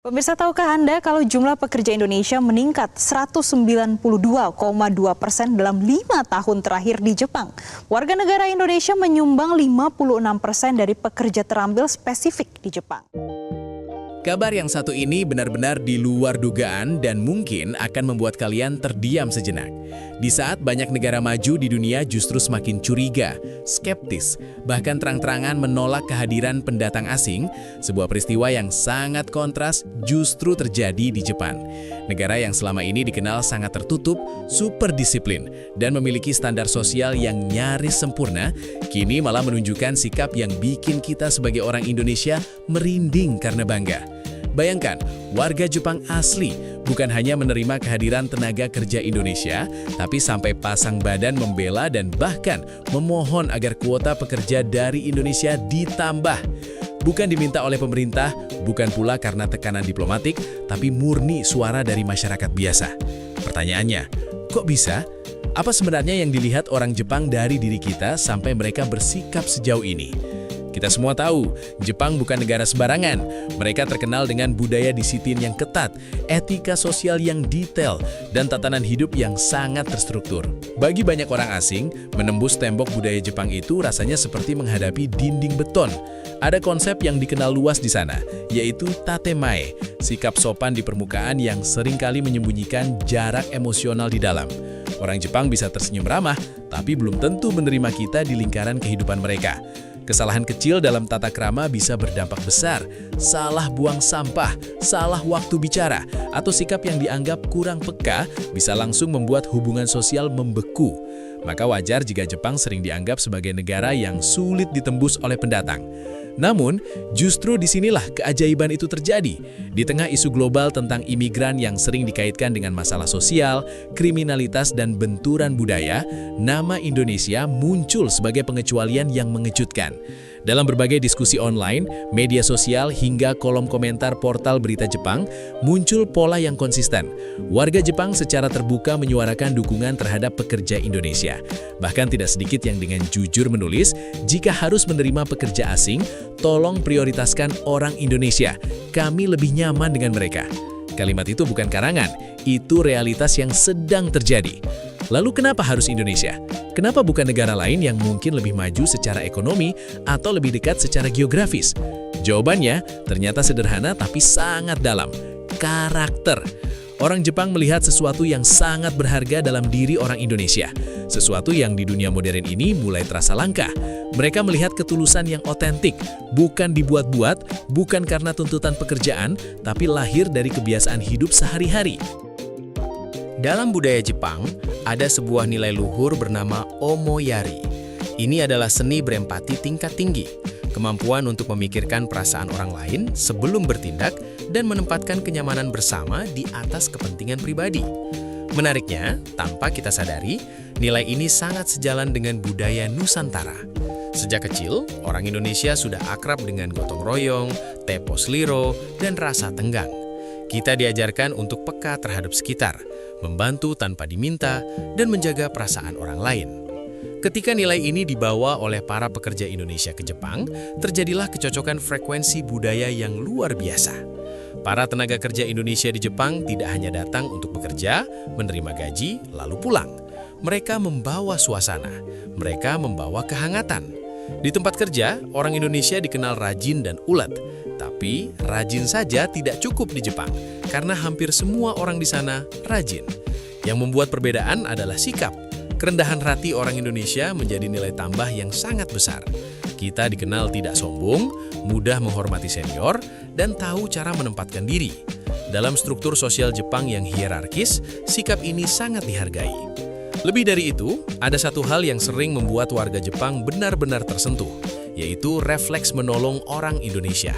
Pemirsa, tahukah Anda kalau jumlah pekerja Indonesia meningkat 192,2% dalam 5 tahun terakhir di Jepang? Warga negara Indonesia menyumbang 56% dari pekerja terambil spesifik di Jepang. Kabar yang satu ini benar-benar di luar dugaan dan mungkin akan membuat kalian terdiam sejenak. Di saat banyak negara maju di dunia justru semakin curiga, skeptis, bahkan terang-terangan menolak kehadiran pendatang asing, sebuah peristiwa yang sangat kontras justru terjadi di Jepang. Negara yang selama ini dikenal sangat tertutup, super disiplin, dan memiliki standar sosial yang nyaris sempurna, kini malah menunjukkan sikap yang bikin kita sebagai orang Indonesia merinding karena bangga. Bayangkan, warga Jepang asli bukan hanya menerima kehadiran tenaga kerja Indonesia, tapi sampai pasang badan membela dan bahkan memohon agar kuota pekerja dari Indonesia ditambah. Bukan diminta oleh pemerintah, bukan pula karena tekanan diplomatik, tapi murni suara dari masyarakat biasa. Pertanyaannya, kok bisa? Apa sebenarnya yang dilihat orang Jepang dari diri kita sampai mereka bersikap sejauh ini? Kita semua tahu, Jepang bukan negara sembarangan. Mereka terkenal dengan budaya disiplin yang ketat, etika sosial yang detail, dan tatanan hidup yang sangat terstruktur. Bagi banyak orang asing, menembus tembok budaya Jepang itu rasanya seperti menghadapi dinding beton. Ada konsep yang dikenal luas di sana, yaitu tatemae, sikap sopan di permukaan yang seringkali menyembunyikan jarak emosional di dalam. Orang Jepang bisa tersenyum ramah, tapi belum tentu menerima kita di lingkaran kehidupan mereka. Kesalahan kecil dalam tata krama bisa berdampak besar. Salah buang sampah, salah waktu bicara, atau sikap yang dianggap kurang peka bisa langsung membuat hubungan sosial membeku. Maka wajar jika Jepang sering dianggap sebagai negara yang sulit ditembus oleh pendatang. Namun, justru disinilah keajaiban itu terjadi. Di tengah isu global tentang imigran yang sering dikaitkan dengan masalah sosial, kriminalitas, dan benturan budaya, nama Indonesia muncul sebagai pengecualian yang mengejutkan. Dalam berbagai diskusi online, media sosial, hingga kolom komentar portal berita Jepang, muncul pola yang konsisten. Warga Jepang secara terbuka menyuarakan dukungan terhadap pekerja Indonesia. Bahkan tidak sedikit yang dengan jujur menulis, jika harus menerima pekerja asing, tolong prioritaskan orang Indonesia. Kami lebih nyaman dengan mereka. Kalimat itu bukan karangan, itu realitas yang sedang terjadi. Lalu kenapa harus Indonesia? Kenapa bukan negara lain yang mungkin lebih maju secara ekonomi atau lebih dekat secara geografis? Jawabannya ternyata sederhana tapi sangat dalam. Karakter. Orang Jepang melihat sesuatu yang sangat berharga dalam diri orang Indonesia. Sesuatu yang di dunia modern ini mulai terasa langka. Mereka melihat ketulusan yang otentik, bukan dibuat-buat, bukan karena tuntutan pekerjaan, tapi lahir dari kebiasaan hidup sehari-hari. Dalam budaya Jepang, ada sebuah nilai luhur bernama omoyari. Ini adalah seni berempati tingkat tinggi, kemampuan untuk memikirkan perasaan orang lain sebelum bertindak dan menempatkan kenyamanan bersama di atas kepentingan pribadi. Menariknya, tanpa kita sadari, nilai ini sangat sejalan dengan budaya Nusantara. Sejak kecil, orang Indonesia sudah akrab dengan gotong royong, tepos liro, dan rasa tenggang. Kita diajarkan untuk peka terhadap sekitar, membantu tanpa diminta, dan menjaga perasaan orang lain. Ketika nilai ini dibawa oleh para pekerja Indonesia ke Jepang, terjadilah kecocokan frekuensi budaya yang luar biasa. Para tenaga kerja Indonesia di Jepang tidak hanya datang untuk bekerja, menerima gaji, lalu pulang. Mereka membawa suasana, mereka membawa kehangatan. Di tempat kerja, orang Indonesia dikenal rajin dan ulet. Tapi, rajin saja tidak cukup di Jepang, karena hampir semua orang di sana rajin. Yang membuat perbedaan adalah sikap. Kerendahan hati orang Indonesia menjadi nilai tambah yang sangat besar. Kita dikenal tidak sombong, mudah menghormati senior, dan tahu cara menempatkan diri. Dalam struktur sosial Jepang yang hierarkis, sikap ini sangat dihargai. Lebih dari itu, ada satu hal yang sering membuat warga Jepang benar-benar tersentuh, yaitu refleks menolong orang Indonesia.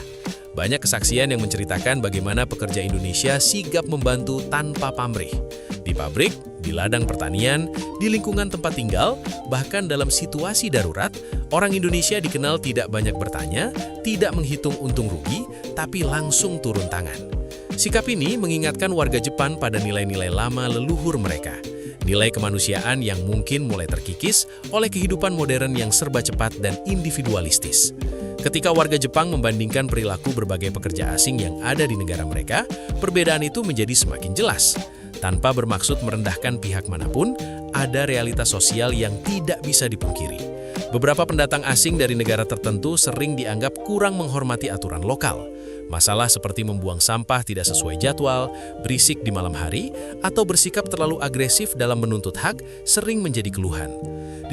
Banyak kesaksian yang menceritakan bagaimana pekerja Indonesia sigap membantu tanpa pamrih. Di pabrik, di ladang pertanian, di lingkungan tempat tinggal, bahkan dalam situasi darurat, orang Indonesia dikenal tidak banyak bertanya, tidak menghitung untung rugi, tapi langsung turun tangan. Sikap ini mengingatkan warga Jepang pada nilai-nilai lama leluhur mereka. Nilai kemanusiaan yang mungkin mulai terkikis oleh kehidupan modern yang serba cepat dan individualistis. Ketika warga Jepang membandingkan perilaku berbagai pekerja asing yang ada di negara mereka, perbedaan itu menjadi semakin jelas. Tanpa bermaksud merendahkan pihak manapun, ada realitas sosial yang tidak bisa dipungkiri. Beberapa pendatang asing dari negara tertentu sering dianggap kurang menghormati aturan lokal. Masalah seperti membuang sampah tidak sesuai jadwal, berisik di malam hari, atau bersikap terlalu agresif dalam menuntut hak sering menjadi keluhan.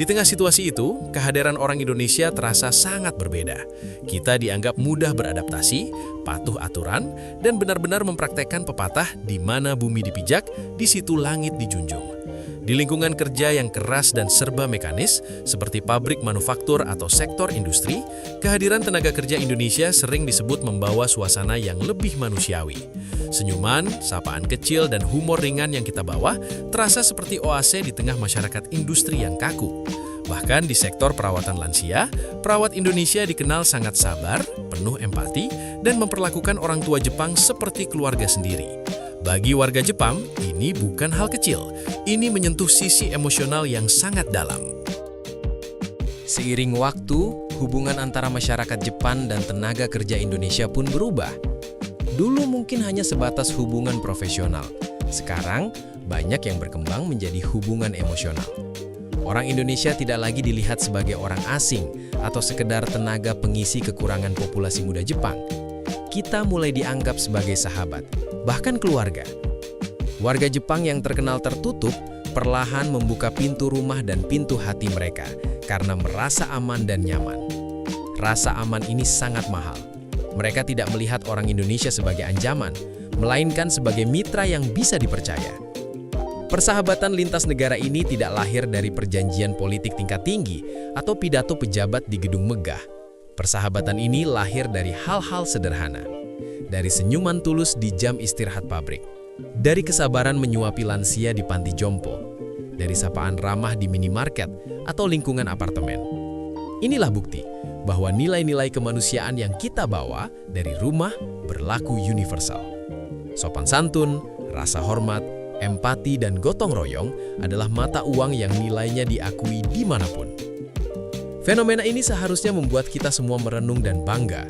Di tengah situasi itu, kehadiran orang Indonesia terasa sangat berbeda. Kita dianggap mudah beradaptasi, patuh aturan, dan benar-benar mempraktekkan pepatah di mana bumi dipijak, di situ langit dijunjung. Di lingkungan kerja yang keras dan serba mekanis, seperti pabrik manufaktur atau sektor industri, kehadiran tenaga kerja Indonesia sering disebut membawa suasana yang lebih manusiawi. Senyuman, sapaan kecil, dan humor ringan yang kita bawa terasa seperti oase di tengah masyarakat industri yang kaku. Bahkan di sektor perawatan lansia, perawat Indonesia dikenal sangat sabar, penuh empati, dan memperlakukan orang tua Jepang seperti keluarga sendiri. Bagi warga Jepang, ini bukan hal kecil. Ini menyentuh sisi emosional yang sangat dalam. Seiring waktu, hubungan antara masyarakat Jepang dan tenaga kerja Indonesia pun berubah. Dulu mungkin hanya sebatas hubungan profesional. Sekarang, banyak yang berkembang menjadi hubungan emosional. Orang Indonesia tidak lagi dilihat sebagai orang asing atau sekedar tenaga pengisi kekurangan populasi muda Jepang. Kita mulai dianggap sebagai sahabat, bahkan keluarga. Warga Jepang yang terkenal tertutup perlahan membuka pintu rumah dan pintu hati mereka karena merasa aman dan nyaman. Rasa aman ini sangat mahal. Mereka tidak melihat orang Indonesia sebagai ancaman, melainkan sebagai mitra yang bisa dipercaya. Persahabatan lintas negara ini tidak lahir dari perjanjian politik tingkat tinggi atau pidato pejabat di gedung megah. Persahabatan ini lahir dari hal-hal sederhana. Dari senyuman tulus di jam istirahat pabrik. Dari kesabaran menyuapi lansia di panti jompo. Dari sapaan ramah di minimarket atau lingkungan apartemen. Inilah bukti bahwa nilai-nilai kemanusiaan yang kita bawa dari rumah berlaku universal. Sopan santun, rasa hormat, empati, dan gotong royong adalah mata uang yang nilainya diakui dimanapun. Fenomena ini seharusnya membuat kita semua merenung dan bangga.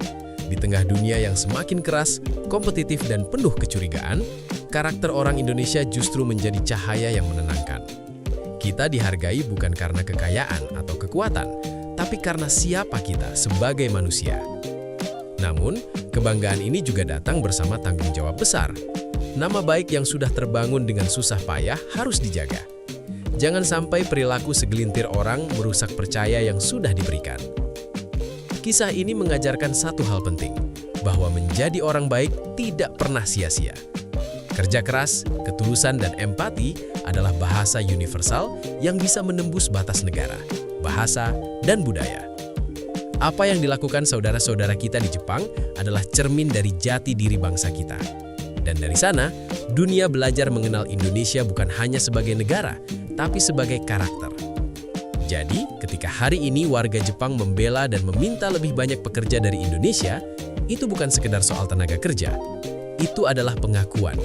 Di tengah dunia yang semakin keras, kompetitif, dan penuh kecurigaan, karakter orang Indonesia justru menjadi cahaya yang menenangkan. Kita dihargai bukan karena kekayaan atau kekuatan, tapi karena siapa kita sebagai manusia. Namun, kebanggaan ini juga datang bersama tanggung jawab besar. Nama baik yang sudah terbangun dengan susah payah harus dijaga. Jangan sampai perilaku segelintir orang merusak percaya yang sudah diberikan. Kisah ini mengajarkan satu hal penting, bahwa menjadi orang baik tidak pernah sia-sia. Kerja keras, ketulusan, dan empati adalah bahasa universal yang bisa menembus batas negara, bahasa, dan budaya. Apa yang dilakukan saudara-saudara kita di Jepang adalah cermin dari jati diri bangsa kita. Dan dari sana, dunia belajar mengenal Indonesia bukan hanya sebagai negara, tapi sebagai karakter. Jadi, ketika hari ini warga Jepang membela dan meminta lebih banyak pekerja dari Indonesia, itu bukan sekedar soal tenaga kerja. Itu adalah pengakuan